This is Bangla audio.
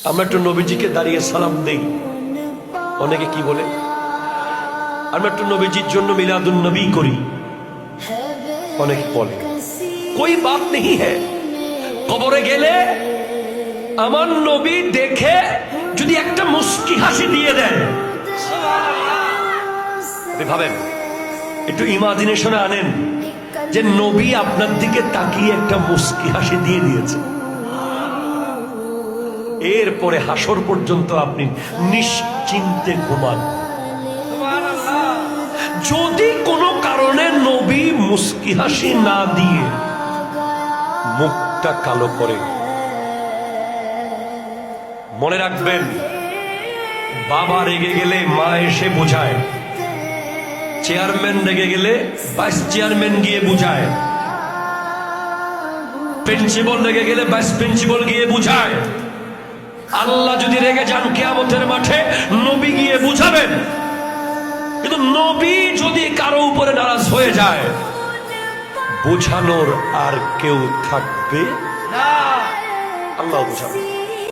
আমরা একটু নবীজিকে দাঁড়িয়ে সালাম দেই, অনেকে কি বলে আমরা একটু নবীজির জন্য মিলাদুন নবী করি, অনেকে বলে কোই বাত নেই হ্যাঁ। কবরে গেলে আমার নবী দেখে যদি একটা মুস্কি হাসি দিয়ে দেন, ভাবেন একটু ইমাজিনেশনে আনেন যে নবী আপনার দিকে তাকিয়ে একটা মুস্কি হাসি দিয়ে দিয়েছে, এরপরে হাসর পর্যন্ত আপনি নিশ্চিন্তে ঘুমান। যদি কোনো কারণে নবী মুস্কি হাসি না দিয়ে মুখটা কালো করে, মনে রাখবেন বাবা রেগে গেলে মা এসে বোঝায়, চেয়ারম্যান রেগে গেলে ভাইস চেয়ারম্যান গিয়ে বুঝায়, প্রিন্সিপাল রেগে গেলে ভাইস প্রিন্সিপাল গিয়ে বুঝায়। আল্লাহ যদি রেগে যান কিয়ামতের মাঠে নবী গিয়ে বুঝাবেন। কিন্তু নবী যদি কারো উপরে নারাজ হয়ে যায়, বোঝানোর আর কেউ থাকবে না, আল্লাহ বুঝাবে।